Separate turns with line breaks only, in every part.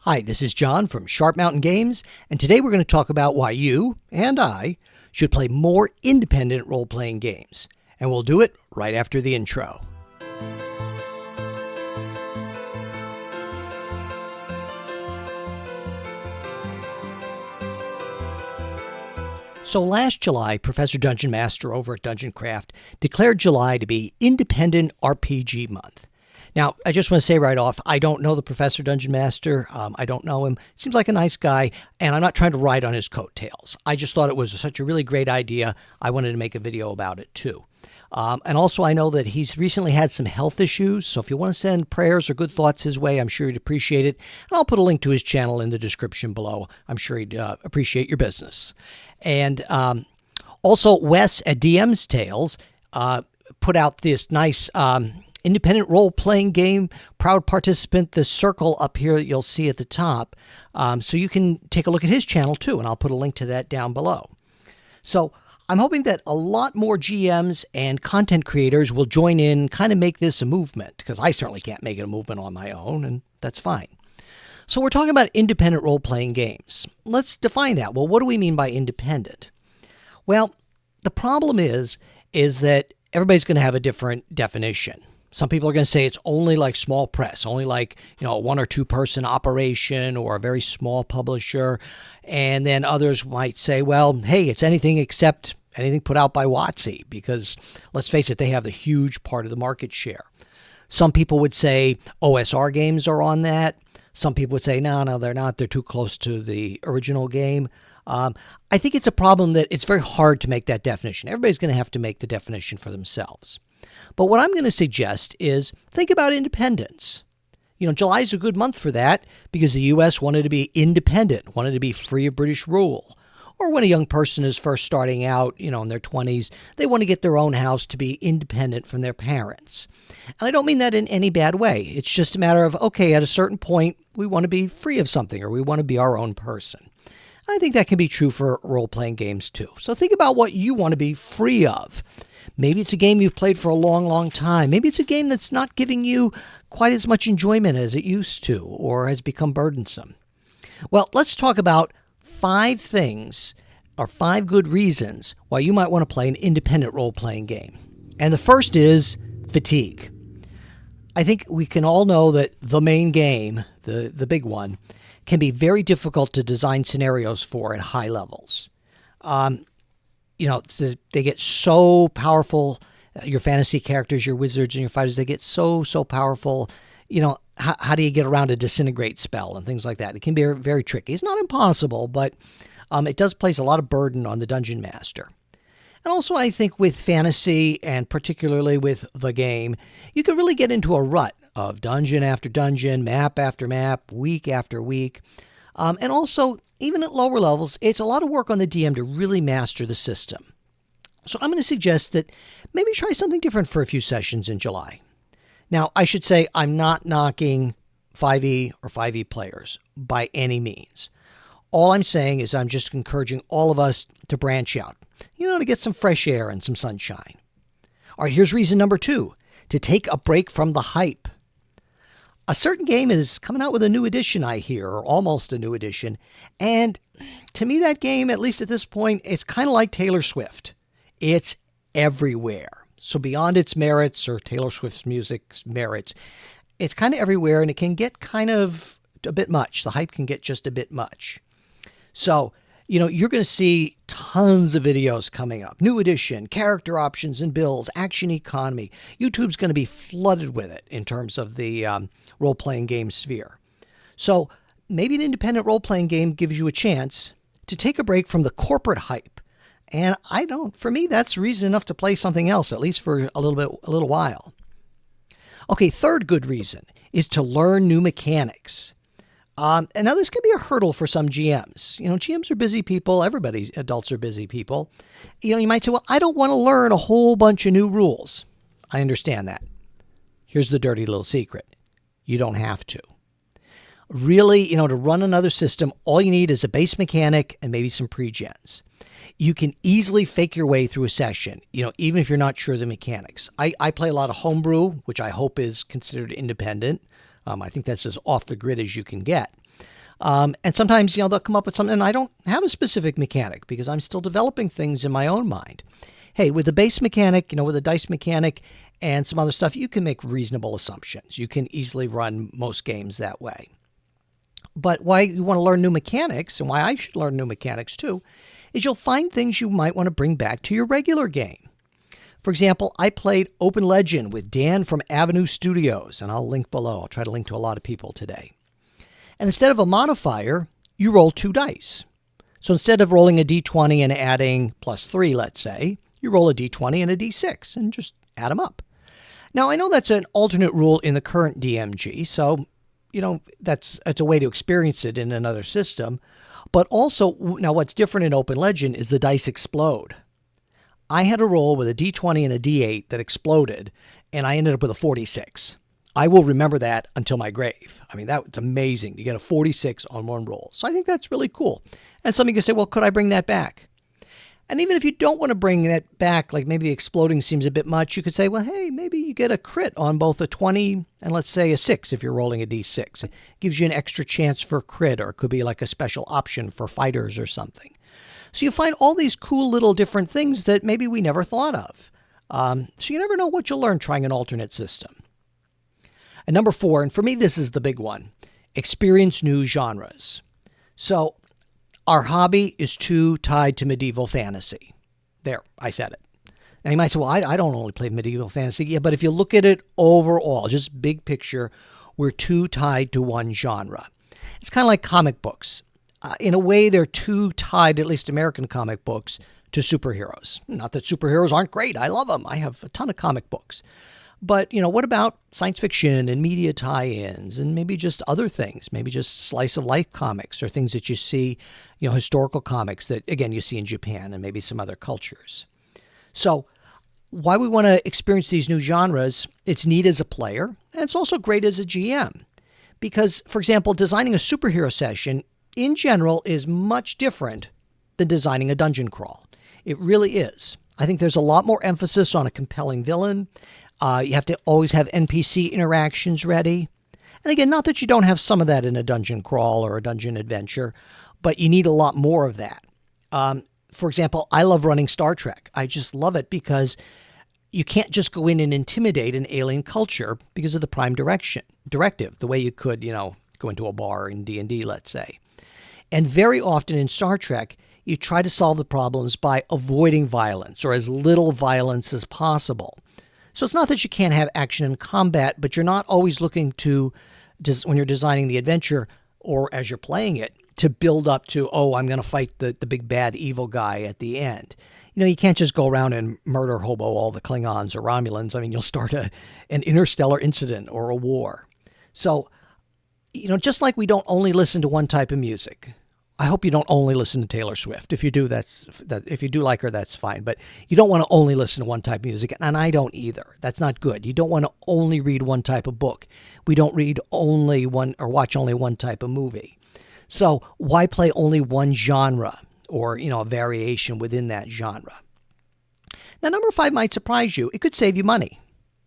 Hi, this is John from Sharp Mountain Games, and today we're going to talk about why you and I should play more independent role-playing games. And we'll do it right after the intro. So last July, Professor Dungeon Master over at DUNGEONCRAFT declared July to be Independent RPG Month. Now, I just want to say right off, I don't know the Professor Dungeon Master. I don't know him. Seems like a nice guy, and I'm not trying to ride on his coattails. I just thought it was such a really great idea. I wanted to make a video about it, too. And also, I know that he's recently had some health issues, so if you want to send prayers or good thoughts his way, I'm sure he'd appreciate it. And I'll put a link to his channel in the description below. I'm sure he'd appreciate your business. And also, Wes at DMTALES put out this nice independent role-playing game, proud participant, the circle up here that you'll see at the top. So you can take a look at his channel too, and I'll put a link to that down below. So I'm hoping that a lot more GMs and content creators will join in, kind of make this a movement, because I certainly can't make it a movement on my own, and that's fine. So we're talking about independent role-playing games. Let's define that. Well, what do we mean by independent? Well, the problem is that everybody's going to have a different definition. Some people are going to say it's only like small press, only like, a 1 or 2 person operation or a very small publisher. And then others might say, well, hey, it's anything except anything put out by WotC, because let's face it, they have the huge part of the market share. Some people would say OSR games are on that. Some people would say, no, they're not. They're too close to the original game. I think it's a problem that it's very hard to make that definition. Everybody's going to have to make the definition for themselves. But what I'm going to suggest is think about independence. July is a good month for that because the U.S. wanted to be independent, wanted to be free of British rule. Or when a young person is first starting out, in their 20s, they want to get their own house to be independent from their parents. And I don't mean that in any bad way. It's just a matter of, okay, at a certain point, we want to be free of something or we want to be our own person. I think that can be true for role-playing games too. So think about what you want to be free of. Maybe it's a game you've played for a long, long time. Maybe it's a game that's not giving you quite as much enjoyment as it used to or has become burdensome. Well, let's talk about 5 things or 5 good reasons why you might want to play an independent role-playing game. And the first is fatigue. I think we can all know that the main game, the big one, can be very difficult to design scenarios for at high levels. They get so powerful. Your fantasy characters, your wizards and your fighters, they get so powerful. How do you get around a disintegrate spell and things like that? It can be very tricky. It's not impossible, but it does place a lot of burden on the dungeon master. And also, I think with fantasy, and particularly with the game, you can really get into a rut of dungeon after dungeon, map after map, week after week. And also, even at lower levels, it's a lot of work on the DM to really master the system. So I'm going to suggest that maybe try something different for a few sessions in July. Now, I should say I'm not knocking 5e or 5e players by any means. All I'm saying is I'm just encouraging all of us to branch out, to get some fresh air and some sunshine. All right, here's reason number 2, to take a break from the hype. A certain game is coming out with a new edition, I hear, or almost a new edition. And to me, that game, at least at this point, it's kind of like Taylor Swift. It's everywhere. So beyond its merits or Taylor Swift's music's merits, it's kind of everywhere and it can get kind of a bit much. The hype can get just a bit much. So, you're going to see tons of videos coming up. New edition, character options and builds, action economy. YouTube's going to be flooded with it in terms of the role-playing game sphere. So maybe an independent role-playing game gives you a chance to take a break from the corporate hype. And for me, that's reason enough to play something else, at least for a little while. Okay, third good reason is to learn new mechanics. And now this can be a hurdle for some GMs. GMs are busy people. Adults are busy people. You might say, well, I don't want to learn a whole bunch of new rules. I understand that. Here's the dirty little secret. You don't have to. Really, to run another system, all you need is a base mechanic and maybe some pre-gens. You can easily fake your way through a session, even if you're not sure of the mechanics. I play a lot of homebrew, which I hope is considered independent. I think that's as off the grid as you can get. And sometimes, they'll come up with something and I don't have a specific mechanic because I'm still developing things in my own mind. Hey, with the base mechanic, with the dice mechanic and some other stuff, you can make reasonable assumptions. You can easily run most games that way. But why you want to learn new mechanics, and why I should learn new mechanics too, is you'll find things you might want to bring back to your regular game. For example, I played Open Legend with Dan from Avenue Studios, and I'll link below. I'll try to link to a lot of people today. And instead of a modifier, you roll 2 dice. So instead of rolling a d20 and adding +3, let's say, you roll a d20 and a d6 and just add them up. Now, I know that's an alternate rule in the current DMG, so that's a way to experience it in another system. But also, now what's different in Open Legend is the dice explode. I had a roll with a d20 and a d8 that exploded, and I ended up with a 46. I will remember that until my grave. I mean, that was amazing to get a 46 on one roll. So I think that's really cool. And somebody could say, well, could I bring that back? And even if you don't want to bring that back, like maybe the exploding seems a bit much, you could say, well, hey, maybe you get a crit on both a 20 and let's say a 6 if you're rolling a d6. It gives you an extra chance for a crit, or it could be like a special option for fighters or something. So you find all these cool little different things that maybe we never thought of. So you never know what you'll learn trying an alternate system. And number 4, and for me this is the big one, experience new genres. So our hobby is too tied to medieval fantasy. There, I said it. Now you might say, well, I don't only play medieval fantasy. Yeah, but if you look at it overall, just big picture, we're too tied to one genre. It's kind of like comic books. In a way, they're too tied, at least American comic books, to superheroes. Not that superheroes aren't great. I love them. I have a ton of comic books. But, what about science fiction and media tie-ins and maybe just other things, maybe just slice of life comics or things that you see, historical comics that, again, you see in Japan and maybe some other cultures. So why we want to experience these new genres, it's neat as a player, and it's also great as a GM. Because, for example, designing a superhero session in general is much different than designing a dungeon crawl. It really is. I think there's a lot more emphasis on a compelling villain. You have to always have NPC interactions ready. And again, not that you don't have some of that in a dungeon crawl or a dungeon adventure, but you need a lot more of that. For example, I love running Star Trek. I just love it because you can't just go in and intimidate an alien culture because of the prime directive, the way you could, go into a bar in D&D, let's say. And very often in Star Trek, you try to solve the problems by avoiding violence or as little violence as possible. So it's not that you can't have action and combat, but you're not always looking to, when you're designing the adventure or as you're playing it, to build up to, I'm going to fight the big bad evil guy at the end. You can't just go around and murder hobo all the Klingons or Romulans. I mean, you'll start an interstellar incident or a war. So, just like we don't only listen to one type of music. I hope you don't only listen to Taylor Swift. If you do, if you do like her, that's fine. But you don't want to only listen to one type of music, and I don't either. That's not good. You don't want to only read one type of book. We don't read only one or watch only one type of movie. So why play only one genre or, a variation within that genre? Now, number 5 might surprise you. It could save you money.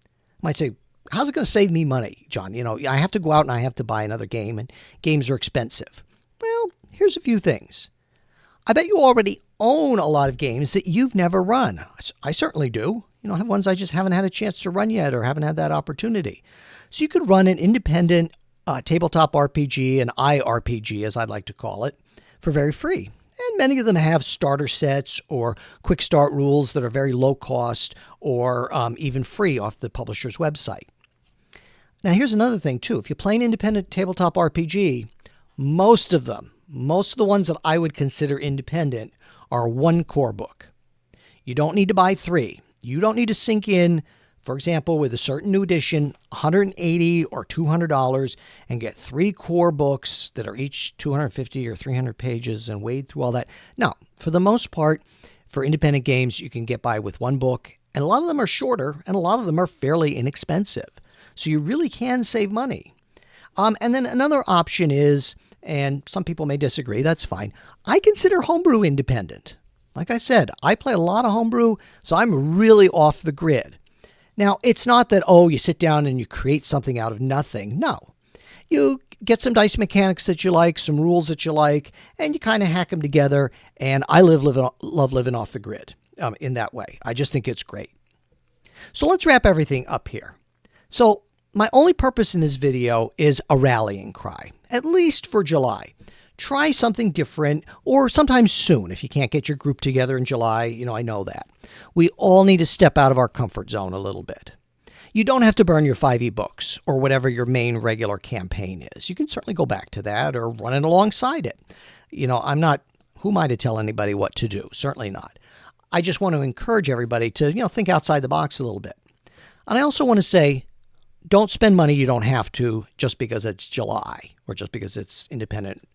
You might say, how's it going to save me money, John? I have to go out and I have to buy another game, and games are expensive. Well, here's a few things. I bet you already own a lot of games that you've never run. I certainly do. I have ones I just haven't had a chance to run yet or haven't had that opportunity. So you could run an independent tabletop RPG, an IRPG, as I'd like to call it, for very free. And many of them have starter sets or quick start rules that are very low cost or even free off the publisher's website. Now, here's another thing, too. If you play an independent tabletop RPG, most of the ones that I would consider independent are one core book. You don't need to buy 3. You don't need to sink in, for example, with a certain new edition, $180 or $200 and get 3 core books that are each 250 or 300 pages and wade through all that. No, for the most part, for independent games, you can get by with one book, and a lot of them are shorter and a lot of them are fairly inexpensive. So you really can save money. And then another option is, and some people may disagree, that's fine, I consider homebrew independent. Like I said, I play a lot of homebrew, so I'm really off the grid. Now, it's not that, you sit down and you create something out of nothing. No. You get some dice mechanics that you like, some rules that you like, and you kind of hack them together. And I love living off the grid in that way. I just think it's great. So let's wrap everything up here. So my only purpose in this video is a rallying cry, at least for July. Try something different, or sometime soon if you can't get your group together in July. I know that. We all need to step out of our comfort zone a little bit. You don't have to burn your 5e books or whatever your main regular campaign is. You can certainly go back to that or run it alongside it. Who am I to tell anybody what to do? Certainly not. I just want to encourage everybody to, think outside the box a little bit. And I also want to say, don't spend money you don't have to just because it's July or just because it's independent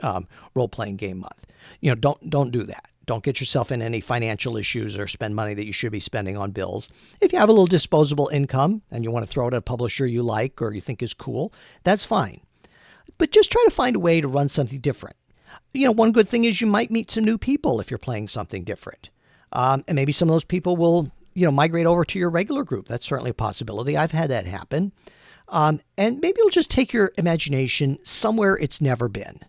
role-playing game month. Don't do that. Don't get yourself in any financial issues or spend money that you should be spending on bills. If you have a little disposable income and you want to throw it at a publisher you like or you think is cool, that's fine. But just try to find a way to run something different. One good thing is you might meet some new people if you're playing something different. And maybe some of those people will, migrate over to your regular group. That's certainly a possibility. I've had that happen. And maybe you'll just take your imagination somewhere it's never been.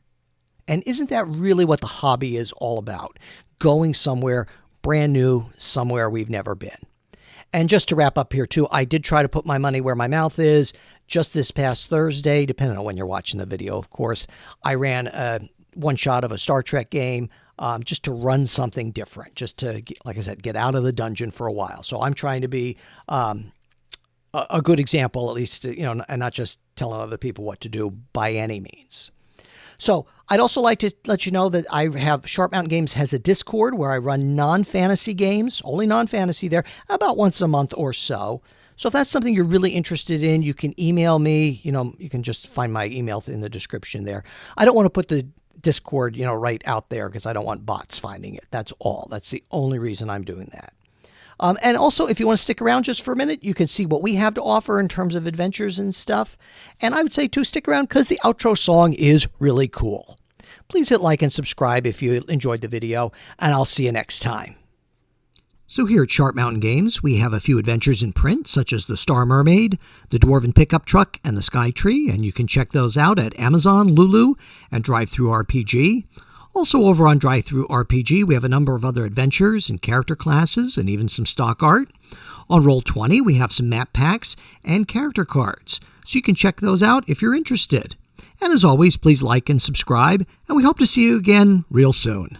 And isn't that really what the hobby is all about? Going somewhere brand new, somewhere we've never been. And just to wrap up here too, I did try to put my money where my mouth is. Just this past Thursday, depending on when you're watching the video, of course, I ran one shot of a Star Trek game just to run something different, just to, like I said, get out of the dungeon for a while. So I'm trying to be a good example, at least, and not just telling other people what to do by any means. So I'd also like to let you know that I have Sharp Mountain Games has a Discord where I run non-fantasy games, only non-fantasy there, about once a month or so. So if that's something you're really interested in, you can email me. You can just find my email in the description there. I don't want to put the Discord, right out there because I don't want bots finding it. That's all. That's the only reason I'm doing that. And also, if you want to stick around just for a minute, you can see what we have to offer in terms of adventures and stuff. And I would say, too, stick around because the outro song is really cool. Please hit like and subscribe if you enjoyed the video, and I'll see you next time. So here at Sharp Mountain Games, we have a few adventures in print, such as the Star Mermaid, the Dwarven Pickup Truck, and the Sky Tree, and you can check those out at Amazon, Lulu, and drivethrurpg. Also over on drivethrurpg, we have a number of other adventures and character classes and even some stock art. On Roll20, we have some map packs and character cards, so you can check those out if you're interested. And as always, please like and subscribe, and we hope to see you again real soon.